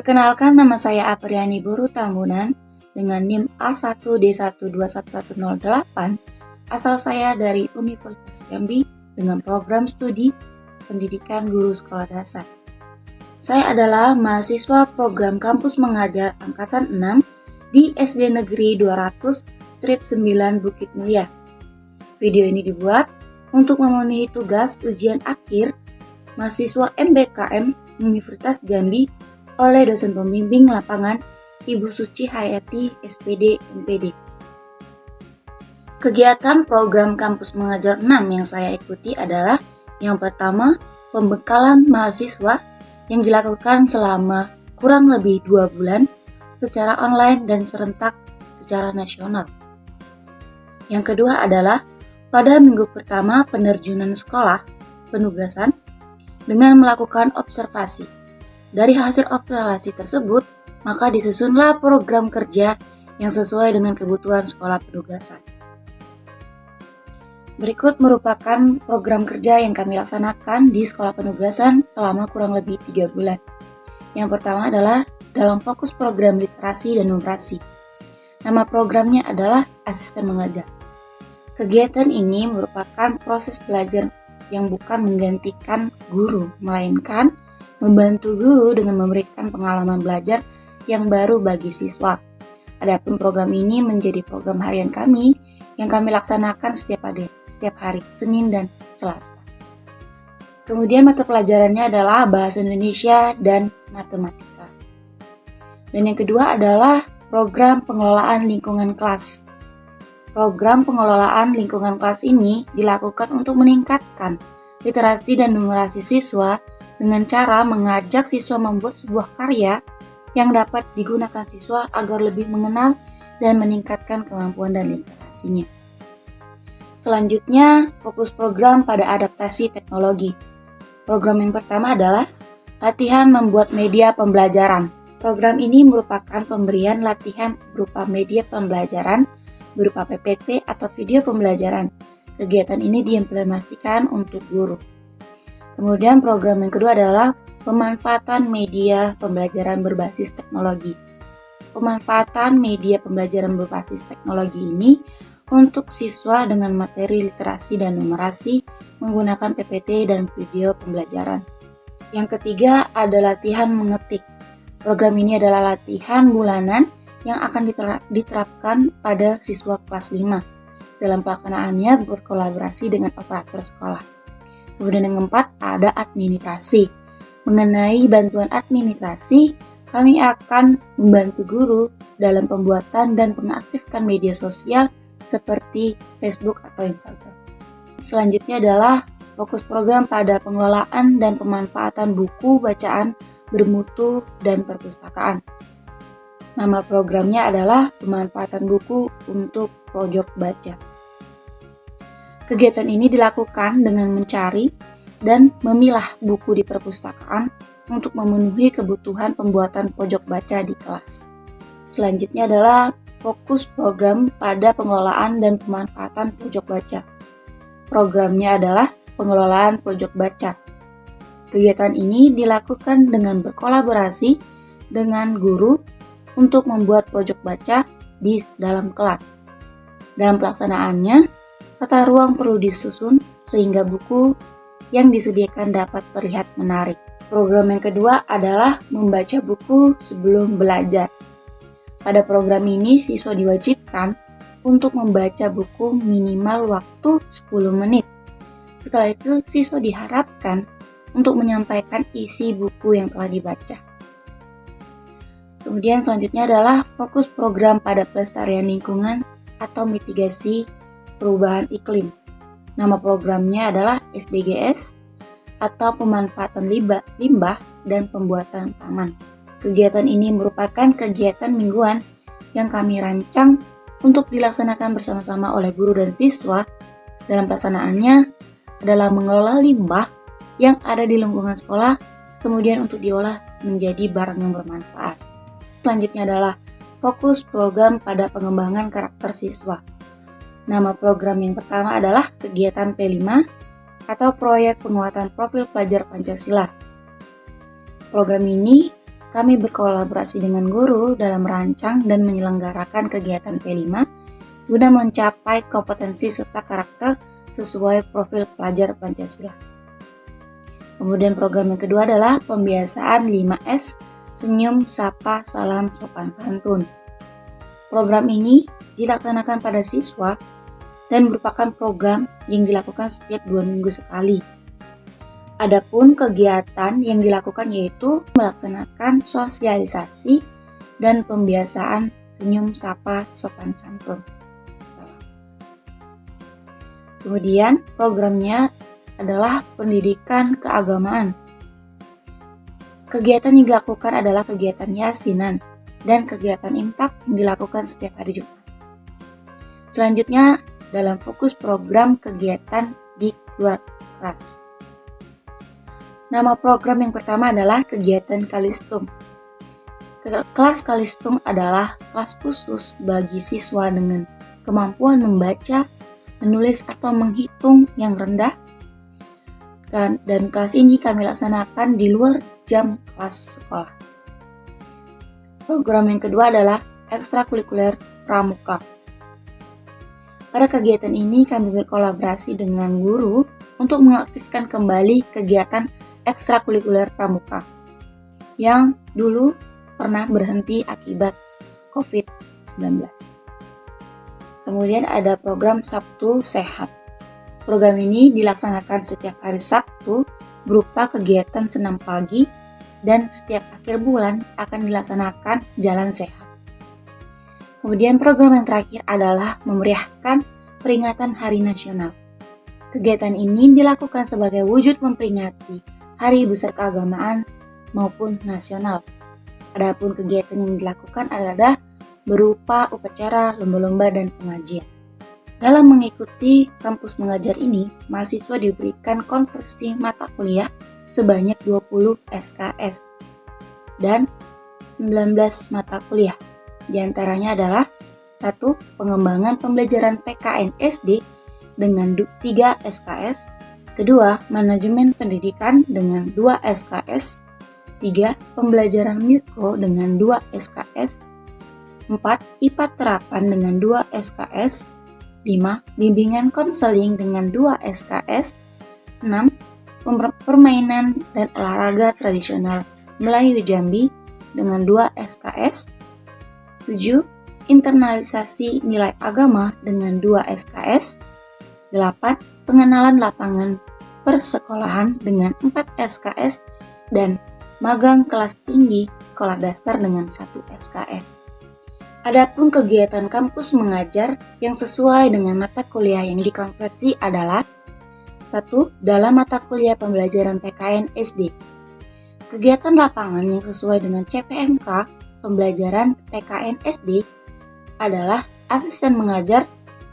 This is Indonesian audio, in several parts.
Perkenalkan, nama saya Apriani Buru Tambunan dengan NIM A1D1211108. Asal saya dari Universitas Jambi dengan program studi pendidikan guru sekolah dasar. Saya adalah mahasiswa program kampus mengajar angkatan 6 di SD Negeri 200/9 Bukit Mulia. Video ini dibuat untuk memenuhi tugas ujian akhir mahasiswa MBKM Universitas Jambi oleh dosen pembimbing lapangan Ibu Suci Hayati SPD MPD. Kegiatan program kampus mengajar 6 yang saya ikuti adalah yang pertama, pembekalan mahasiswa yang dilakukan selama kurang lebih 2 bulan secara online dan serentak secara nasional. Yang kedua adalah pada minggu pertama penerjunan sekolah, penugasan, dengan melakukan observasi. Dari hasil observasi tersebut, maka disusunlah program kerja yang sesuai dengan kebutuhan sekolah penugasan. Berikut merupakan program kerja yang kami laksanakan di sekolah penugasan selama kurang lebih 3 bulan. Yang pertama adalah dalam fokus program literasi dan numerasi. Nama programnya adalah asisten mengajar. Kegiatan ini merupakan proses belajar yang bukan menggantikan guru, melainkan membantu guru dengan memberikan pengalaman belajar yang baru bagi siswa. Adapun program ini menjadi program harian kami yang kami laksanakan setiap hari, Senin dan Selasa. Kemudian mata pelajarannya adalah Bahasa Indonesia dan Matematika. Dan yang kedua adalah program pengelolaan lingkungan kelas. Program pengelolaan lingkungan kelas ini dilakukan untuk meningkatkan literasi dan numerasi siswa dengan cara mengajak siswa membuat sebuah karya yang dapat digunakan siswa agar lebih mengenal dan meningkatkan kemampuan dan literasinya. Selanjutnya, fokus program pada adaptasi teknologi. Program yang pertama adalah latihan membuat media pembelajaran. Program ini merupakan pemberian latihan berupa media pembelajaran berupa PPT atau video pembelajaran. Kegiatan ini diimplementasikan untuk guru. Kemudian program yang kedua adalah pemanfaatan media pembelajaran berbasis teknologi. Pemanfaatan media pembelajaran berbasis teknologi ini untuk siswa dengan materi literasi dan numerasi menggunakan PPT dan video pembelajaran. Yang ketiga ada latihan mengetik. Program ini adalah latihan bulanan yang akan diterapkan pada siswa kelas 5. Dalam pelaksanaannya berkolaborasi dengan operator sekolah. Kemudian yang keempat ada administrasi. Mengenai bantuan administrasi, kami akan membantu guru dalam pembuatan dan mengaktifkan media sosial seperti Facebook atau Instagram. Selanjutnya adalah fokus program pada pengelolaan dan pemanfaatan buku bacaan bermutu dan perpustakaan. Nama programnya adalah pemanfaatan buku untuk pojok baca. Kegiatan ini dilakukan dengan mencari dan memilah buku di perpustakaan untuk memenuhi kebutuhan pembuatan pojok baca di kelas. Selanjutnya adalah fokus program pada pengelolaan dan pemanfaatan pojok baca. Programnya adalah pengelolaan pojok baca. Kegiatan ini dilakukan dengan berkolaborasi dengan guru untuk membuat pojok baca di dalam kelas. Dalam pelaksanaannya, tata ruang perlu disusun sehingga buku yang disediakan dapat terlihat menarik. Program yang kedua adalah membaca buku sebelum belajar. Pada program ini, siswa diwajibkan untuk membaca buku minimal waktu 10 menit. Setelah itu, siswa diharapkan untuk menyampaikan isi buku yang telah dibaca. Kemudian selanjutnya adalah fokus program pada pelestarian lingkungan atau mitigasi perubahan iklim. Nama programnya adalah SDGs atau pemanfaatan limbah dan pembuatan taman. Kegiatan ini merupakan kegiatan mingguan yang kami rancang untuk dilaksanakan bersama-sama oleh guru dan siswa. Dalam pelaksanaannya adalah mengelola limbah yang ada di lingkungan sekolah, kemudian untuk diolah menjadi barang yang bermanfaat. Selanjutnya adalah fokus program pada pengembangan karakter siswa. Nama program yang pertama adalah kegiatan P5 atau proyek penguatan profil pelajar Pancasila. Program ini kami berkolaborasi dengan guru dalam merancang dan menyelenggarakan kegiatan P5 guna mencapai kompetensi serta karakter sesuai profil pelajar Pancasila. Kemudian program yang kedua adalah pembiasaan 5S, senyum, sapa, salam, sopan santun. Program ini dilaksanakan pada siswa dan merupakan program yang dilakukan setiap 2 minggu sekali. Adapun kegiatan yang dilakukan yaitu melaksanakan sosialisasi dan pembiasaan senyum, sapa, sopan santun. Kemudian programnya adalah pendidikan keagamaan. Kegiatan yang dilakukan adalah kegiatan yasinan dan kegiatan imtak yang dilakukan setiap hari Jumat. Selanjutnya dalam fokus program kegiatan di luar kelas. Nama program yang pertama adalah kegiatan Kalistung. Kelas Kalistung adalah kelas khusus bagi siswa dengan kemampuan membaca, menulis atau menghitung yang rendah. Dan kelas ini kami laksanakan di luar jam kelas sekolah. Program yang kedua adalah ekstrakurikuler pramuka. Pada kegiatan ini kami berkolaborasi dengan guru untuk mengaktifkan kembali kegiatan ekstrakurikuler pramuka yang dulu pernah berhenti akibat COVID-19. Kemudian ada program Sabtu Sehat. Program ini dilaksanakan setiap hari Sabtu berupa kegiatan senam pagi dan setiap akhir bulan akan dilaksanakan jalan sehat. Kemudian program yang terakhir adalah memeriahkan peringatan Hari Nasional. Kegiatan ini dilakukan sebagai wujud memperingati Hari Besar Keagamaan maupun nasional. Adapun kegiatan yang dilakukan adalah berupa upacara, lomba-lomba, dan pengajian. Dalam mengikuti kampus mengajar ini, mahasiswa diberikan konversi mata kuliah sebanyak 20 SKS dan 19 mata kuliah. Di antaranya adalah 1. Pengembangan pembelajaran PKN SD dengan 3 SKS, kedua, manajemen pendidikan dengan 2 SKS, 3. Pembelajaran mikro dengan 2 SKS, 4. IPA terapan dengan 2 SKS, 5. Bimbingan konseling dengan 2 SKS, 6. Permainan dan olahraga tradisional Melayu Jambi dengan 2 SKS, 7. Internalisasi nilai agama dengan 2 SKS, 8. Pengenalan lapangan persekolahan dengan 4 SKS, dan magang kelas tinggi sekolah dasar dengan 1 SKS. Adapun kegiatan kampus mengajar yang sesuai dengan mata kuliah yang dikonversi adalah 1. Dalam mata kuliah pembelajaran PKN SD. Kegiatan lapangan yang sesuai dengan CPMK pembelajaran PKN SD adalah asisten mengajar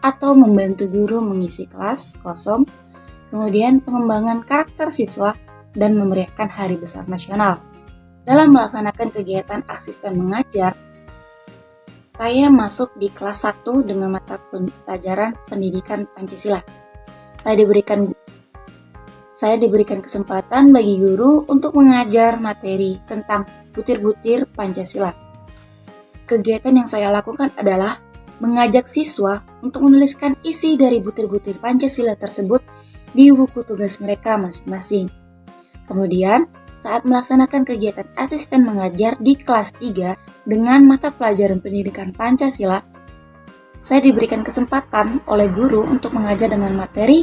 atau membantu guru mengisi kelas kosong, kemudian pengembangan karakter siswa, dan memeriahkan Hari Besar Nasional. Dalam melaksanakan kegiatan asisten mengajar, saya masuk di kelas 1 dengan mata pelajaran pendidikan Pancasila. Saya diberikan kesempatan bagi guru untuk mengajar materi tentang butir-butir Pancasila. Kegiatan yang saya lakukan adalah mengajak siswa untuk menuliskan isi dari butir-butir Pancasila tersebut di buku tugas mereka masing-masing. Kemudian, saat melaksanakan kegiatan asisten mengajar di kelas 3 dengan mata pelajaran pendidikan Pancasila, saya diberikan kesempatan oleh guru untuk mengajar dengan materi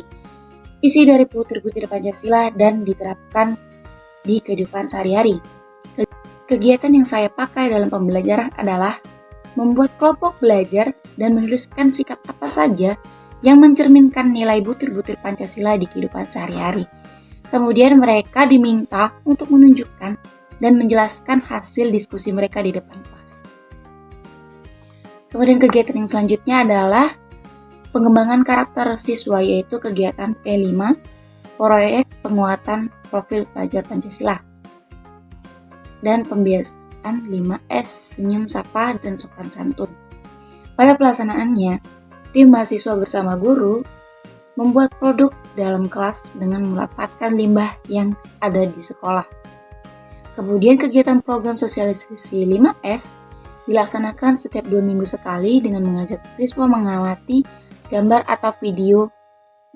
isi dari butir-butir Pancasila dan diterapkan di kehidupan sehari-hari. Kegiatan yang saya pakai dalam pembelajaran adalah membuat kelompok belajar dan menuliskan sikap apa saja yang mencerminkan nilai butir-butir Pancasila di kehidupan sehari-hari. Kemudian mereka diminta untuk menunjukkan dan menjelaskan hasil diskusi mereka di depan kelas. Kemudian kegiatan yang selanjutnya adalah pengembangan karakter siswa, yaitu kegiatan P5, proyek penguatan profil pelajar Pancasila, dan pembiasaan 5S, senyum, sapa, dan sopan santun. Pada pelaksanaannya, tim mahasiswa bersama guru membuat produk dalam kelas dengan memanfaatkan limbah yang ada di sekolah. Kemudian kegiatan program sosialisasi 5S dilaksanakan setiap 2 minggu sekali dengan mengajak siswa mengamati gambar atau video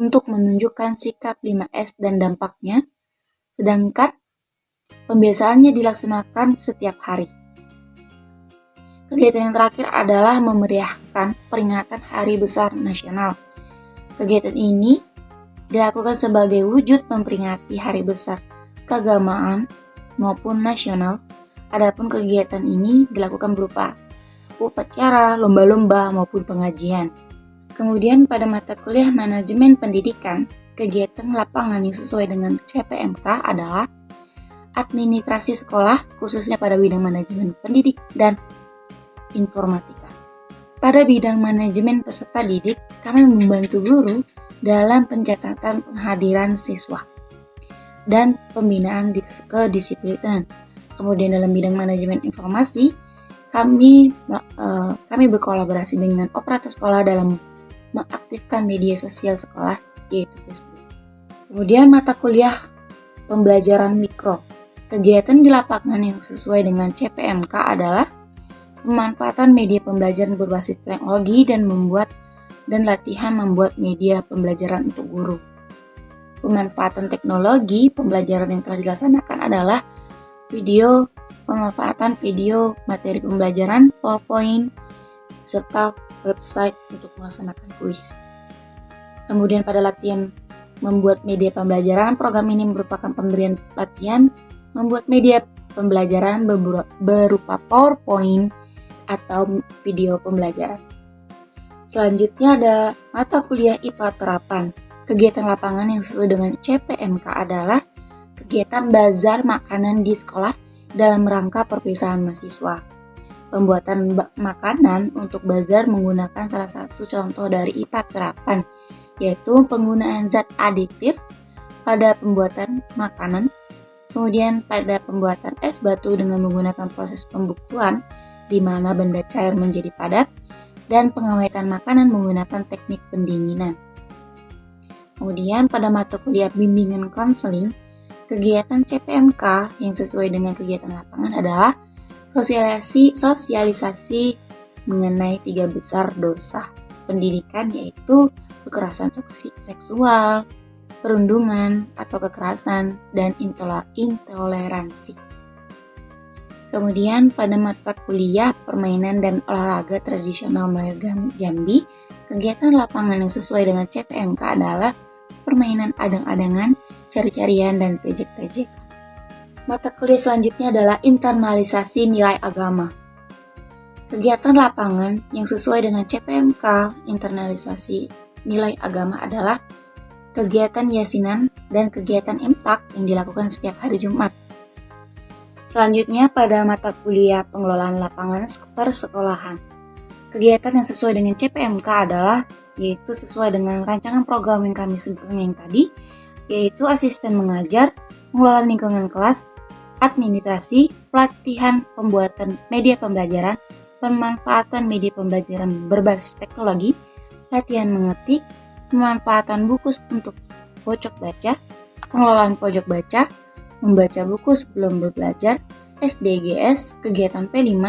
untuk menunjukkan sikap 5S dan dampaknya, sedangkan pembiasaannya dilaksanakan setiap hari. Kegiatan yang terakhir adalah memeriahkan peringatan Hari Besar Nasional. Kegiatan ini dilakukan sebagai wujud memperingati hari besar keagamaan maupun nasional. Adapun kegiatan ini dilakukan berupa upacara, lomba-lomba maupun pengajian. Kemudian pada mata kuliah manajemen pendidikan, kegiatan lapangan yang sesuai dengan CPMK adalah administrasi sekolah, khususnya pada bidang manajemen pendidik dan informatika. Pada bidang manajemen peserta didik, kami membantu guru dalam pencatatan penghadiran siswa dan pembinaan kedisiplinan. Kemudian dalam bidang manajemen informasi, kami berkolaborasi dengan operator sekolah dalam mengaktifkan media sosial sekolah, yaitu Facebook. Kemudian mata kuliah pembelajaran mikro. Kegiatan di lapangan yang sesuai dengan CPMK adalah pemanfaatan media pembelajaran berbasis teknologi dan latihan membuat media pembelajaran untuk guru. Pemanfaatan teknologi pembelajaran yang telah dilaksanakan adalah pemanfaatan video, materi pembelajaran, PowerPoint, serta website untuk melaksanakan kuis. Kemudian pada latihan membuat media pembelajaran, program ini merupakan pemberian latihan membuat media pembelajaran berupa PowerPoint atau video pembelajaran. Selanjutnya ada mata kuliah IPA terapan. Kegiatan lapangan yang sesuai dengan CPMK adalah kegiatan bazar makanan di sekolah dalam rangka perpisahan mahasiswa. Pembuatan makanan untuk bazar menggunakan salah satu contoh dari IPA terapan, yaitu penggunaan zat aditif pada pembuatan makanan, kemudian pada pembuatan es batu dengan menggunakan proses pembukuan di mana benda cair menjadi padat, dan pengawetan makanan menggunakan teknik pendinginan. Kemudian pada mata kuliah bimbingan konseling, kegiatan CPMK yang sesuai dengan kegiatan lapangan adalah sosialisasi mengenai 3 besar dosa pendidikan, yaitu kekerasan seksual, perundungan atau kekerasan, dan intoleransi. Kemudian pada mata kuliah permainan dan olahraga tradisional Melayu Jambi, kegiatan lapangan yang sesuai dengan CPMK adalah permainan adang-adangan, cari-carian, dan tejek-tejek. Mata kuliah selanjutnya adalah internalisasi nilai agama. Kegiatan lapangan yang sesuai dengan CPMK internalisasi nilai agama adalah kegiatan yasinan dan kegiatan imtak yang dilakukan setiap hari Jumat. Selanjutnya pada mata kuliah pengelolaan lapangan persekolahan. Kegiatan yang sesuai dengan CPMK adalah yaitu sesuai dengan rancangan program yang kami sebutkan yang tadi, yaitu asisten mengajar, pengelolaan lingkungan kelas, administrasi, pelatihan pembuatan media pembelajaran, pemanfaatan media pembelajaran berbasis teknologi, latihan mengetik, pemanfaatan buku untuk pojok baca, pengelolaan pojok baca, membaca buku sebelum belajar, SDGs, kegiatan P5,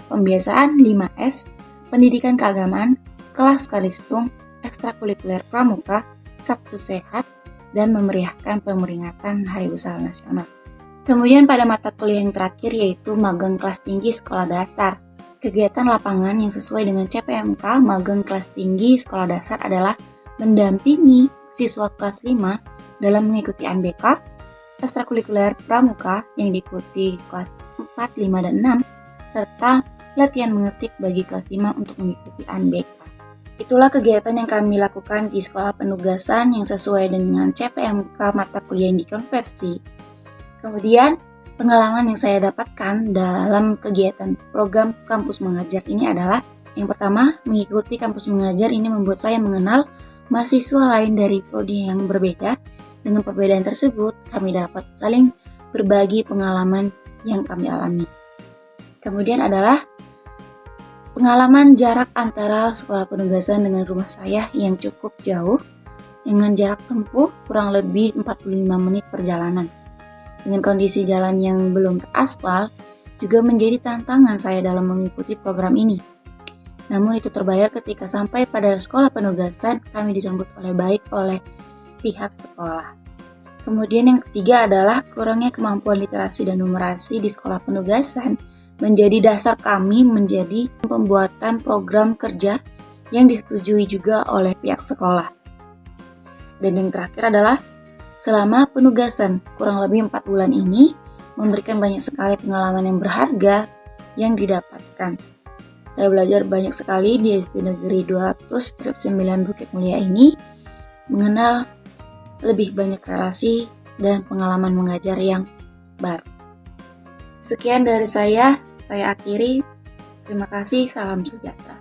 pembiasaan 5S, pendidikan keagamaan, kelas kalistung, ekstrakurikuler pramuka, Sabtu Sehat, dan memeriahkan peringatan Hari Besar Nasional. Kemudian pada mata kuliah yang terakhir yaitu magang kelas tinggi sekolah dasar. Kegiatan lapangan yang sesuai dengan CPMK magang kelas tinggi sekolah dasar adalah mendampingi siswa kelas 5 dalam mengikuti UNBK, ekstrakurikuler pramuka yang diikuti kelas 4, 5, dan 6, serta latihan mengetik bagi kelas 5 untuk mengikuti UNBK. Itulah kegiatan yang kami lakukan di sekolah penugasan yang sesuai dengan CPMK mata kuliah yang dikonversi. Kemudian, pengalaman yang saya dapatkan dalam kegiatan program Kampus Mengajar ini adalah yang pertama, mengikuti Kampus Mengajar ini membuat saya mengenal mahasiswa lain dari prodi yang berbeda. Dengan perbedaan tersebut, kami dapat saling berbagi pengalaman yang kami alami. Kemudian adalah pengalaman jarak antara sekolah penugasan dengan rumah saya yang cukup jauh, dengan jarak tempuh kurang lebih 45 menit perjalanan. Dengan kondisi jalan yang belum teraspal, juga menjadi tantangan saya dalam mengikuti program ini. Namun itu terbayar ketika sampai pada sekolah penugasan, kami disambut baik oleh pihak sekolah. Kemudian yang ketiga adalah kurangnya kemampuan literasi dan numerasi di sekolah penugasan menjadi dasar kami menjadi pembuatan program kerja yang disetujui juga oleh pihak sekolah. Dan yang terakhir adalah selama penugasan kurang lebih 4 bulan ini memberikan banyak sekali pengalaman yang berharga yang didapatkan. Saya belajar banyak sekali di SD Negeri 200/9 Bukit Mulia ini, mengenal lebih banyak relasi dan pengalaman mengajar yang baru. Sekian dari saya akhiri. Terima kasih, salam sejahtera.